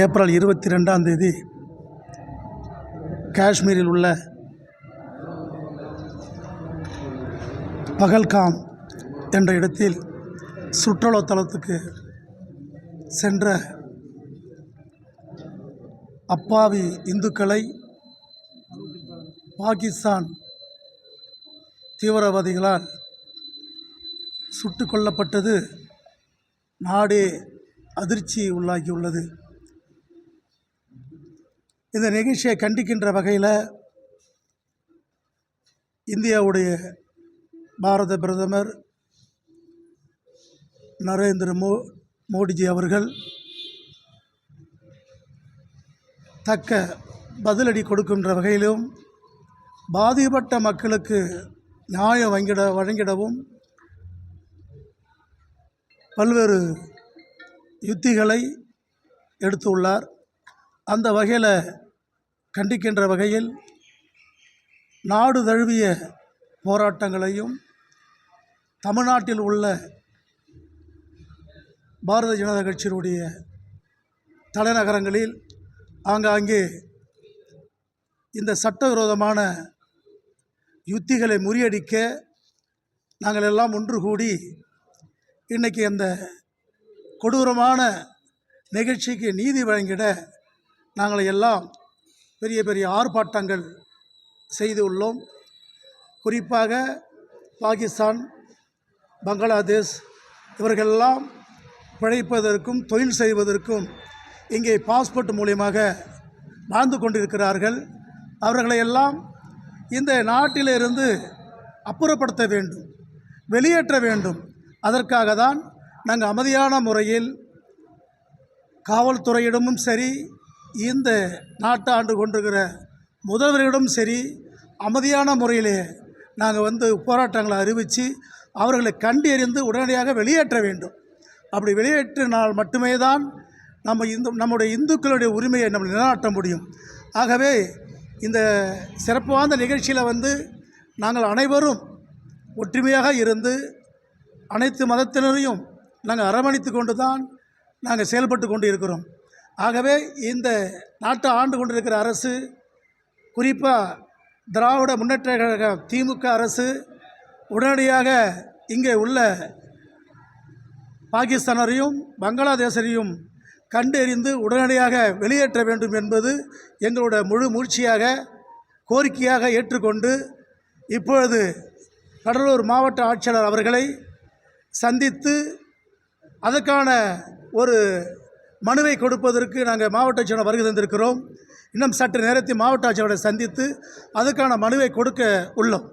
April 22ஆம் தேதி காஷ்மீரில் உள்ள பகல்காம் என்ற இடத்தில் சுற்றுலா தலத்துக்கு சென்ற அப்பாவி இந்துக்களை பாகிஸ்தான் தீவிரவாதிகளால் சுட்டு கொல்லப்பட்டது நாடே அதிர்ச்சி உள்ளாகியுள்ளது. இந்த நிகழ்ச்சியை கண்டிக்கின்ற வகையில் இந்தியாவுடைய பாரத பிரதமர் நரேந்திர மோடிஜி அவர்கள் தக்க பதிலடி கொடுக்கின்ற வகையிலும் பாதிக்கப்பட்ட மக்களுக்கு நியாயம் வழங்கிடவும் பல்வேறு யுத்திகளை எடுத்துள்ளார். அந்த வகையில் கண்டிக்கின்ற வகையில் நாடு தழுவிய போராட்டங்களையும் தமிழ்நாட்டில் உள்ள பாரதிய ஜனதா கட்சியினுடைய தலைநகரங்களில் ஆங்காங்கே இந்த சட்டவிரோதமான யுத்திகளை முறியடிக்க நாங்கள் எல்லாம் ஒன்று கூடி இன்றைக்கி அந்த கொடூரமான நிகழ்ச்சிக்கு நீதி வழங்கிட நாங்கள் எல்லாம் பெரிய பெரிய ஆர்ப்பாட்டங்கள் செய்து உள்ளோம். குறிப்பாக பாகிஸ்தான், பங்களாதேஷ் இவர்களெல்லாம் பிழைப்பதற்கும் தொழில் செய்வதற்கும் இங்கே பாஸ்போர்ட் மூலியமாக வாழ்ந்து கொண்டிருக்கிறார்கள். அவர்களையெல்லாம் இந்த நாட்டிலிருந்து அப்புறப்படுத்த வேண்டும், வெளியேற்ற வேண்டும். அதற்காக தான் நாங்கள் அமைதியான முறையில் காவல்துறையிடமும் சரி, இந்த நாட்டை ஆண்டு கொண்டிருக்கிற முதல்வரிடமும் சரி, அமைதியான முறையிலே நாங்கள் போராட்டங்களை அறிவித்து அவர்களை கண்டறிந்து உடனடியாக வெளியேற்ற வேண்டும். அப்படி வெளியேற்றினால் மட்டுமே தான் நம்முடைய இந்துக்களுடைய உரிமையை நம்ம நிலைநாட்ட முடியும். ஆகவே இந்த சிறப்பு வாய்ந்த நிகழ்ச்சியில் நாங்கள் அனைவரும் ஒற்றுமையாக இருந்து அனைத்து மதத்தினரையும் நாங்கள் அரவணைத்து கொண்டு தான் நாங்கள் செயல்பட்டு கொண்டு இருக்கிறோம். ஆகவே இந்த நாட்டை ஆண்டு கொண்டிருக்கிற அரசு, குறிப்பாக திராவிட முன்னேற்ற கழக திமுக அரசு உடனடியாக இங்கே உள்ள பாகிஸ்தானரையும் பங்களாதேசரையும் கண்டறிந்து உடனடியாக வெளியேற்ற வேண்டும் என்பது எங்களோட முழு முயற்சியாக கோரிக்கையாக ஏற்றுக்கொண்டு இப்பொழுது கடலூர் மாவட்ட ஆட்சியாளர் அவர்களை சந்தித்து அதற்கான ஒரு மனுவை கொடுப்பதற்கு நாங்கள் மாவட்ட ஆட்சியர் வருகை தந்திருக்கிறோம். இன்னும் சற்று நேரத்தில் மாவட்ட ஆட்சியரை சந்தித்து அதுக்கான மனுவை கொடுக்க உள்ளோம்.